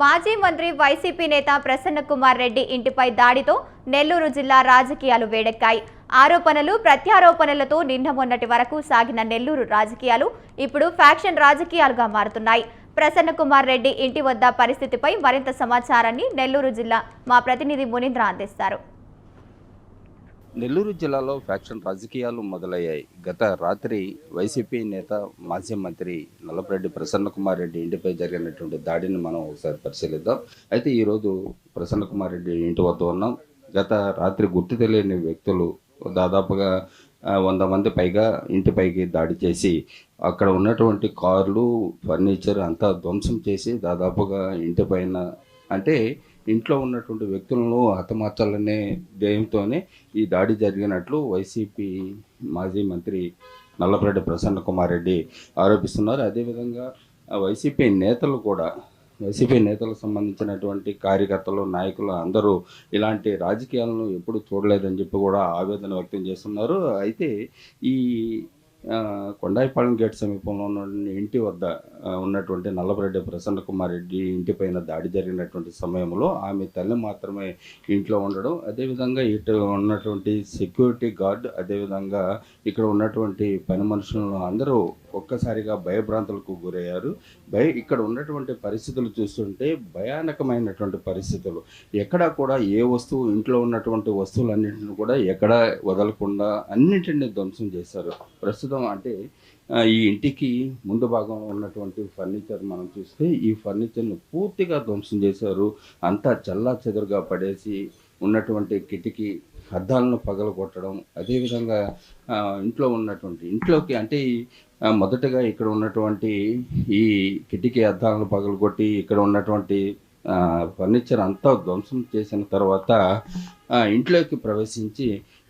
మాజీ మంత్రి వైసీపీ నేత ప్రసన్న కుమార్ రెడ్డి ఇంటిపై దాడితో నెల్లూరు జిల్లా రాజకీయాలు వేడెక్కాయి. ఆరోపణలు ప్రత్యారోపణలతో నిన్న మొన్నటి వరకు సాగిన నెల్లూరు రాజకీయాలు ఇప్పుడు ఫ్యాక్షన్ రాజకీయాలుగా మారుతున్నాయి. ప్రసన్న కుమార్ రెడ్డి ఇంటి వద్ద పరిస్థితిపై మరింత సమాచారాన్ని నెల్లూరు జిల్లా మా ప్రతినిధి మునీంద్ర అందిస్తారు. నెల్లూరు జిల్లాలో ఫ్యాక్షన్ రాజకీయాలు మొదలయ్యాయి. గత రాత్రి వైసీపీ నేత మాజీ మంత్రి నల్లపరెడ్డి ప్రసన్న కుమార్ రెడ్డి ఇంటిపై జరిగినటువంటి దాడిని మనం ఒకసారి పరిశీలిద్దాం. అయితే ఈరోజు ప్రసన్న కుమార్ రెడ్డి ఇంటి వద్ద ఉన్నాం. గత రాత్రి గుర్తు తెలియని వ్యక్తులు దాదాపుగా 100 మంది పైగా ఇంటిపైకి దాడి చేసి అక్కడ ఉన్నటువంటి కార్లు, ఫర్నిచర్ అంతా ధ్వంసం చేసి దాదాపుగా ఇంటిపైన అంటే ఇంట్లో ఉన్నటువంటి వ్యక్తులను హతమార్చాలనే ధ్యేయంతోనే ఈ దాడి జరిగినట్లు వైసీపీ మాజీ మంత్రి నల్లపరెడ్డి ప్రసన్న కుమార్ రెడ్డి ఆరోపిస్తున్నారు. అదేవిధంగా వైసీపీ నేతలకు సంబంధించినటువంటి కార్యకర్తలు, నాయకులు అందరూ ఇలాంటి రాజకీయాలను ఎప్పుడు చూడలేదని చెప్పి కూడా ఆవేదన వ్యక్తం చేస్తున్నారు. అయితే ఈ కొండాయిపాలెం గేట్ సమీపంలో ఉన్న ఇంటి వద్ద ఉన్నటువంటి నల్లపరెడ్డి ప్రసన్న కుమార్ రెడ్డి ఇంటిపైన దాడి జరిగినటువంటి సమయంలో ఆమె తల్లి మాత్రమే ఇంట్లో ఉండడం, అదేవిధంగా ఇటు ఉన్నటువంటి సెక్యూరిటీ గార్డ్, అదేవిధంగా ఇక్కడ ఉన్నటువంటి పని మనుషులను అందరూ ఒక్కసారిగా భయభ్రాంతులకు గురయ్యారు. ఇక్కడ ఉన్నటువంటి పరిస్థితులు చూస్తుంటే భయానకమైనటువంటి పరిస్థితులు. ఎక్కడా కూడా ఏ వస్తువు, ఇంట్లో ఉన్నటువంటి వస్తువులన్నింటిని కూడా ఎక్కడా వదలకుండా అన్నింటినీ ధ్వంసం చేశారు. ప్రస్తుతం అంటే ఈ ఇంటికి ముందు భాగంలో ఉన్నటువంటి ఫర్నిచర్ మనం చూస్తే ఈ ఫర్నిచర్ను పూర్తిగా ధ్వంసం చేశారు. అంతా చల్లా చెదురుగా పడేసి ఉన్నటువంటి కిటికీ అద్దాలను పగలగొట్టడం, అదేవిధంగా ఇంట్లోకి అంటే మొదటగా ఇక్కడ ఉన్నటువంటి ఈ కిటికీ అద్దాలను పగలగొట్టి ఇక్కడ ఉన్నటువంటి ఫర్నిచర్ అంతా ధ్వంసం చేసిన తర్వాత ఇంట్లోకి ప్రవేశించి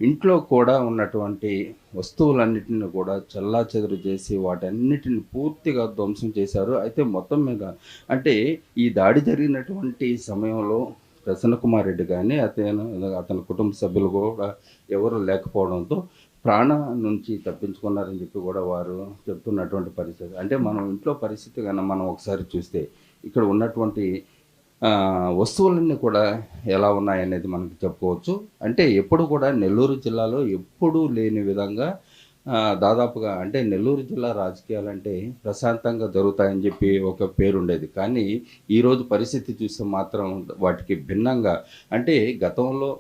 ఇంట్లో కూడా ఉన్నటువంటి వస్తువులన్నిటిని కూడా చెల్లాచెదురు చేసి వాటన్నిటిని పూర్తిగా ధ్వంసం చేశారు. అయితే మొత్తం మీద అంటే ఈ దాడి జరిగినటువంటి సమయంలో ప్రసన్న కుమార్ రెడ్డి కానీ అతని కుటుంబ సభ్యులు కూడా ఎవరు లేకపోవడంతో ప్రాణం నుంచి తప్పించుకున్నారని చెప్పి కూడా వారు చెప్తున్నటువంటి పరిస్థితి. అంటే మనం ఇంట్లో పరిస్థితి కన్నా మనం ఒకసారి చూస్తే ఇక్కడ ఉన్నటువంటి వస్తువులన్నీ కూడా ఎలా ఉన్నాయనేది మనకు చెప్పుకోవచ్చు. అంటే ఎప్పుడు కూడా నెల్లూరు జిల్లాలో ఎప్పుడూ లేని విధంగా దాదాపుగా అంటే నెల్లూరు జిల్లా రాజకీయాలు అంటే ప్రశాంతంగా జరుగుతాయని చెప్పి ఒక పేరు ఉండేది. కానీ ఈరోజు పరిస్థితి చూస్తే మాత్రం వాటికి భిన్నంగా అంటే గతంలో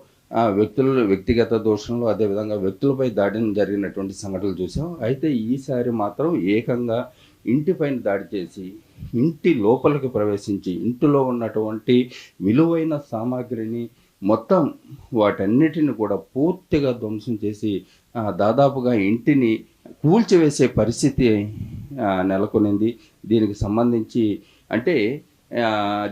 వ్యక్తిగత దోషంలో అదేవిధంగా వ్యక్తులపై దాడిని జరిగినటువంటి సంఘటనలు చూసాం. అయితే ఈసారి మాత్రం ఏకంగా ఇంటిపైన దాడి చేసి ఇంటి లోపలికి ప్రవేశించి ఇంటిలో ఉన్నటువంటి విలువైన సామాగ్రిని మొత్తం వాటన్నిటిని కూడా పూర్తిగా ధ్వంసం చేసి దాదాపుగా ఇంటిని కూల్చివేసే పరిస్థితి నెలకొనింది. దీనికి సంబంధించి అంటే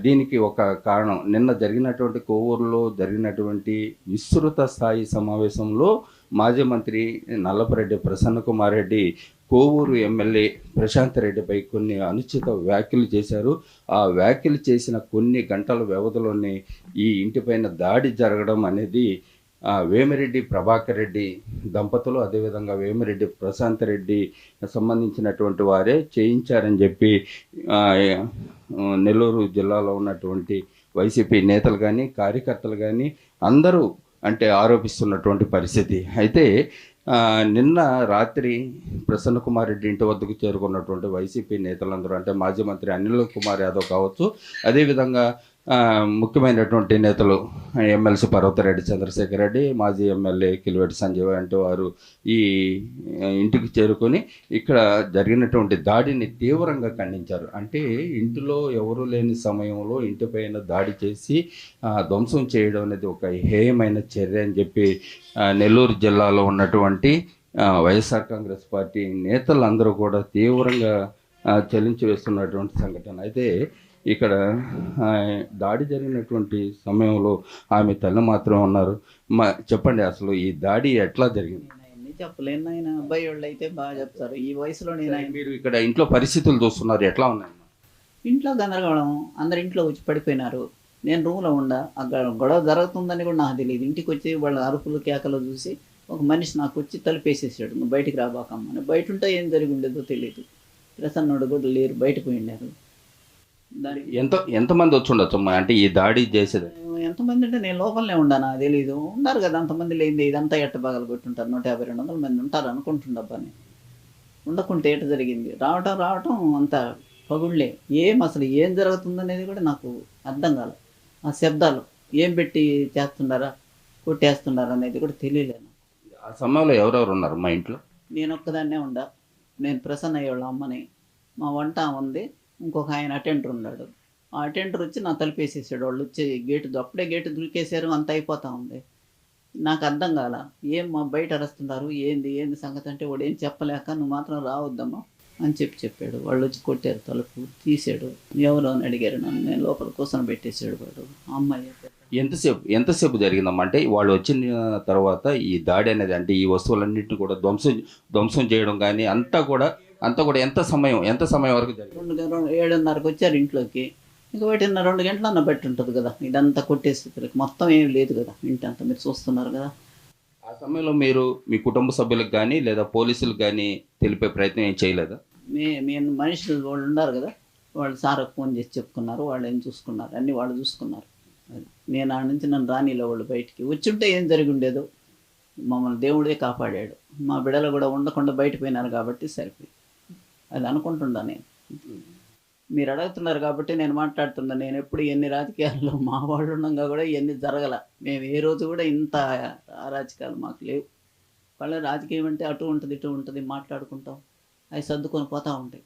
దీనికి ఒక కారణం నిన్న జరిగినటువంటి కోవూరులో జరిగినటువంటి విస్తృత స్థాయి సమావేశంలో మాజీ మంత్రి నల్లపరెడ్డి ప్రసన్న కుమార్ రెడ్డి కోవూరు ఎమ్మెల్యే ప్రశాంత్ రెడ్డిపై కొన్ని అనుచిత వ్యాఖ్యలు చేశారు. ఆ వ్యాఖ్యలు చేసిన కొన్ని గంటల వ్యవధిలోనే ఈ ఇంటిపైన దాడి జరగడం అనేది వేమిరెడ్డి ప్రభాకర్ రెడ్డి దంపతులు అదేవిధంగా వేమిరెడ్డి ప్రశాంత్ రెడ్డి సంబంధించినటువంటి వారే చేయించారని చెప్పి నెల్లూరు జిల్లాలో ఉన్నటువంటి వైసీపీ నేతలు కానీ కార్యకర్తలు కానీ అందరూ అంటే ఆరోపిస్తున్నటువంటి పరిస్థితి. అయితే నిన్న రాత్రి ప్రసన్న కుమార్ రెడ్డి ఇంటి వద్దకు చేరుకున్నటువంటి వైసీపీ నేతలందరూ అంటే మాజీ మంత్రి అనిల్ కుమార్ యాదవ్ కావచ్చు, అదేవిధంగా ముఖ్యమైనటువంటి నేతలు ఎమ్మెల్సీ పర్వతరెడ్డి చంద్రశేఖర్ రెడ్డి, మాజీ ఎమ్మెల్యే కిలివేటి సంజయ్ వంటి వారు ఈ ఇంటికి చేరుకొని ఇక్కడ జరిగినటువంటి దాడిని తీవ్రంగా ఖండించారు. అంటే ఇంటిలో ఎవరు లేని సమయంలో ఇంటిపైన దాడి చేసి ధ్వంసం చేయడం అనేది ఒక హేయమైన చర్య అని చెప్పి నెల్లూరు జిల్లాలో ఉన్నటువంటి వైఎస్ఆర్ కాంగ్రెస్ పార్టీ నేతలందరూ కూడా తీవ్రంగా చలించి వేస్తున్నటువంటి సంఘటన. అయితే ఇక్కడ దాడి జరిగినటువంటి సమయంలో ఆమె తల్లి మాత్రం ఉన్నారు. చెప్పండి అసలు ఈ దాడి ఎట్లా జరిగింది? చెప్పలేను ఆయన, అబ్బాయి వాళ్ళు అయితే బాగా చెప్తారు. ఈ వయసులో మీరు ఇక్కడ ఇంట్లో పరిస్థితులు చూస్తున్నారు, ఎట్లా ఉన్నాయి? ఇంట్లో గందరగోళం, అందరు ఇంట్లో వచ్చి పడిపోయినారు. నేను రూమ్లో ఉండా, అక్కడ గొడవ జరుగుతుందని కూడా నాకు తెలియదు. ఇంటికి వచ్చి వాళ్ళ అరుపులు కేకలు చూసి ఒక మనిషి నాకు వచ్చి తలుపేసేసాడు, నువ్వు బయటికి రాబాకమ్మని. బయట ఉంటే ఏం జరిగి ఉండేదో తెలియదు. ప్రసన్నోడు కూడా లేరు, బయట పోయిండారు. దానికి ఎంతమంది వచ్చి ఉండొచ్చు అమ్మా అంటే ఈ దాడి చేసేది? ఎంతమంది అంటే నేను లోపలనే ఉండా, నాకు తెలీదు. ఉన్నారు కదా అంతమంది, లేనిది ఇదంతా ఎట్ట బాగాలు కొట్టుంటారు, 150-200 మంది ఉంటారు అనుకుంటుండబ్బాని. ఉండకుంటే ఎట జరిగింది, రావటం అంత పగుళ్ళే. అసలు ఏం జరుగుతుందనేది కూడా నాకు అర్థం కాలేదు. ఆ శబ్దాలు ఏం పెట్టి చేస్తున్నారా, కొట్టేస్తున్నారా అనేది కూడా తెలియలేదు. ఆ సమయంలో ఎవరెవరు ఉన్నారు మా ఇంట్లో? నేను ఒక్కదాన్నే ఉండా. నేను ప్రసన్న అయ్యే వాళ్ళ అమ్మని, మా వంట ఉంది, ఇంకొక ఆయన అటెండర్ ఉన్నాడు. ఆ అటెండర్ వచ్చి నా తలుపేసేసాడు. వాళ్ళు వచ్చి అప్పుడే గేటు దులికేసారు, అంత అయిపోతా ఉంది. నాకు అర్థం కాల, మా బయట అరుస్తున్నారు, ఏంది సంగతి అంటే, వాడు ఏం చెప్పలేక నువ్వు మాత్రం రావద్దమ్మా అని చెప్పాడు. వాళ్ళు వచ్చి కొట్టారు, తలుపు తీసాడు. ఎవరు అని అడిగారు నన్ను. నేను లోపల కూర్చొని పెట్టేసాడు వాడు. అమ్మాయి ఎంతసేపు జరిగిందమ్మా అంటే వాళ్ళు వచ్చిన తర్వాత ఈ దాడి అనేది, అంటే ఈ వస్తువులన్నింటినీ కూడా ధ్వంసం చేయడం కానీ అంతా కూడా ఎంత సమయం వరకు జరిగింది? 7:30కి వచ్చారు ఇంట్లోకి. ఇంకా 2 గంటలన్న బట్టి ఉంటుంది కదా, ఇదంతా కొట్టేసి మొత్తం ఏం లేదు కదా, ఇంటి అంతా మీరు చూస్తున్నారు కదా. ఆ సమయంలో మీరు మీ కుటుంబ సభ్యులకు కానీ లేదా పోలీసులకు కానీ తెలిపే ప్రయత్నం ఏం చేయలేదా? నేను మనుషులు వాళ్ళు ఉన్నారు కదా, వాళ్ళు సార్కి ఫోన్ చేసి చెప్పుకున్నారు, వాళ్ళు ఏం చూసుకున్నారు, అన్నీ వాళ్ళు చూసుకున్నారు. అది నేను ఆడ నుంచి నన్ను రానిలో వాళ్ళు బయటికి వచ్చుంటే ఏం జరిగి ఉండేదో. మమ్మల్ని దేవుడే కాపాడాడు. మా బిడ్డలు కూడా ఉండకుండా బయట పోయినారు కాబట్టి సరిపోయి అది అనుకుంటున్నా నేను. మీరు అడుగుతున్నారు కాబట్టి నేను మాట్లాడుతున్నా. నేను ఎప్పుడు ఎన్ని రాజకీయాల్లో మా వాళ్ళు ఉండగా కూడా ఇవన్నీ జరగల. మేము ఏ రోజు కూడా ఇంత అరాజకాలు మాకు లేవు. వాళ్ళ రాజకీయం అంటే అటు ఉంటుంది ఇటు ఉంటుంది, మాట్లాడుకుంటాం, అవి సర్దుకొని పోతూ ఉంటాయి.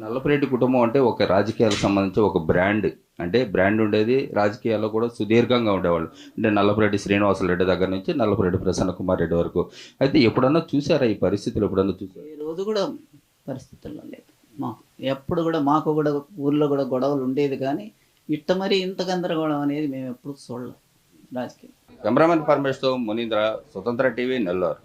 నల్లపురెడ్డి కుటుంబం అంటే ఒక రాజకీయాలకు సంబంధించి ఒక బ్రాండ్, అంటే బ్రాండ్ ఉండేది. రాజకీయాల్లో కూడా సుదీర్ఘంగా ఉండేవాళ్ళు. అంటే నల్లపురెడ్డి శ్రీనివాసరెడ్డి దగ్గర నుంచి నల్లపురెడ్డి ప్రసన్న కుమార్ రెడ్డి వరకు. అయితే ఎప్పుడన్నా చూసారా ఈ పరిస్థితులు? ఎప్పుడన్నా చూసారా? ఏ రోజు కూడా పరిస్థితుల్లో లేదు మాకు. ఎప్పుడు కూడా మాకు కూడా ఊర్లో కూడా గొడవలు ఉండేది, కానీ ఇట్ట మరి ఇంత గందరగోళం అనేది మేము ఎప్పుడు చూడలేదు రాజకీయం. కెమెరామెన్ పరమేశ్తో మునీంద్ర, స్వతంత్ర టీవీ, నెల్లూరు.